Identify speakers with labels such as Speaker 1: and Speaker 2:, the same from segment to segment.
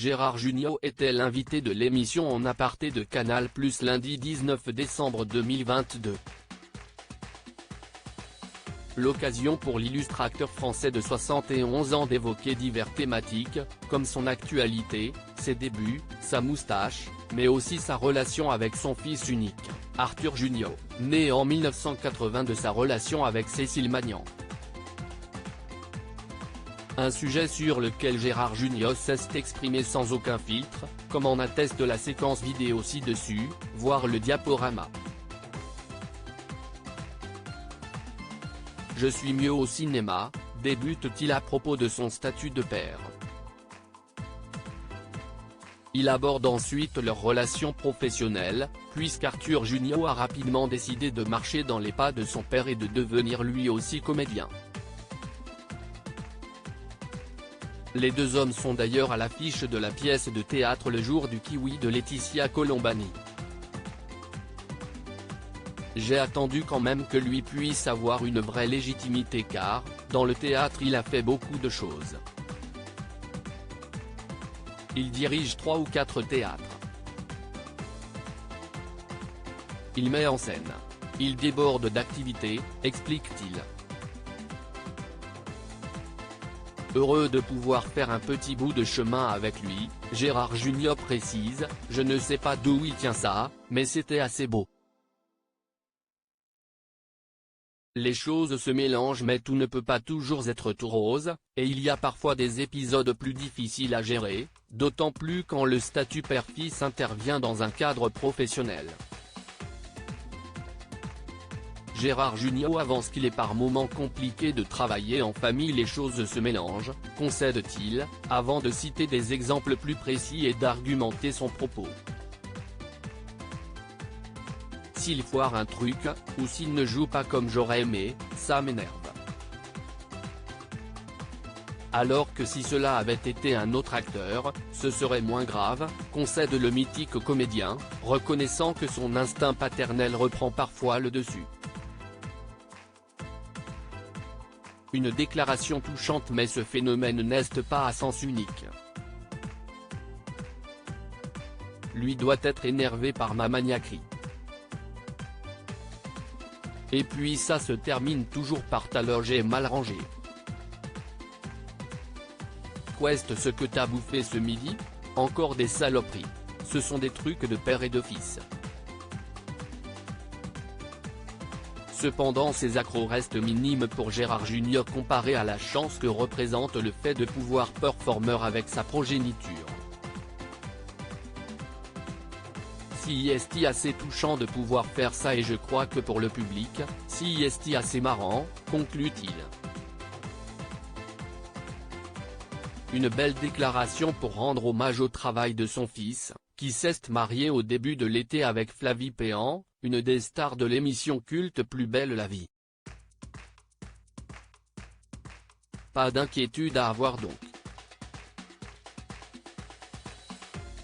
Speaker 1: Gérard Jugnot était l'invité de l'émission En aparté de Canal+ lundi 19 décembre 2022. L'occasion pour l'illustre acteur français de 71 ans d'évoquer diverses thématiques, comme son actualité, ses débuts, sa moustache, mais aussi sa relation avec son fils unique, Arthur Jugnot, né en 1980 de sa relation avec Cécile Magnan. Un sujet sur lequel Gérard Jugnot s'est exprimé sans aucun filtre, comme en atteste la séquence vidéo ci-dessus, voire le diaporama. Je suis mieux au cinéma, débute-t-il à propos de son statut de père. Il aborde ensuite leur relation professionnelle, puisqu'Arthur Jugnot a rapidement décidé de marcher dans les pas de son père et de devenir lui aussi comédien. Les deux hommes sont d'ailleurs à l'affiche de la pièce de théâtre Le Jour du Kiwi de Laetitia Colombani. J'ai attendu quand même que lui puisse avoir une vraie légitimité car, dans le théâtre il a fait beaucoup de choses. Il dirige 3 ou 4 théâtres. Il met en scène. Il déborde d'activités, explique-t-il. Heureux de pouvoir faire un petit bout de chemin avec lui, Gérard Jugnot précise, je ne sais pas d'où il tient ça, mais c'était assez beau. Les choses se mélangent mais tout ne peut pas toujours être tout rose, et il y a parfois des épisodes plus difficiles à gérer, d'autant plus quand le statut père-fils intervient dans un cadre professionnel. Gérard Jugnot avance qu'il est par moments compliqué de travailler en famille, les choses se mélangent, concède-t-il, avant de citer des exemples plus précis et d'argumenter son propos. S'il foire un truc, ou s'il ne joue pas comme j'aurais aimé, ça m'énerve. Alors que si cela avait été un autre acteur, ce serait moins grave, concède le mythique comédien, reconnaissant que son instinct paternel reprend parfois le dessus. Une déclaration touchante mais ce phénomène n'est pas à sens unique. Lui doit être énervé par ma maniaquerie. Et puis ça se termine toujours par ta loge est mal rangée. Qu'est-ce ce que t'as bouffé ce midi? Encore des saloperies. Ce sont des trucs de père et de fils. Cependant ces accros restent minimes pour Gérard Jugnot comparé à la chance que représente le fait de pouvoir performer avec sa progéniture. Si est assez touchant de pouvoir faire ça et je crois que pour le public, si est assez marrant, conclut-il. Une belle déclaration pour rendre hommage au travail de son fils, qui s'est marié au début de l'été avec Flavie Péan, une des stars de l'émission culte Plus belle la vie. Pas d'inquiétude à avoir donc.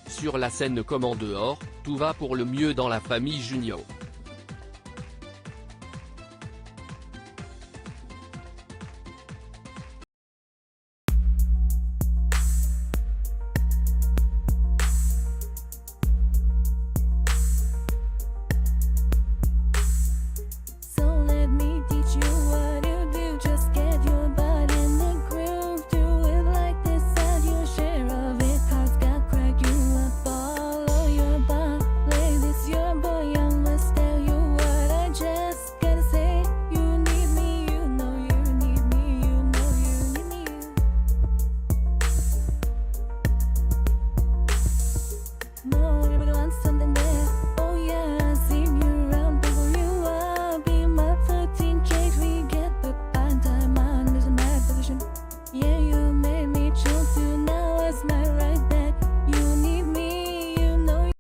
Speaker 1: Sur la scène comme en dehors, tout va pour le mieux dans la famille Jugnot.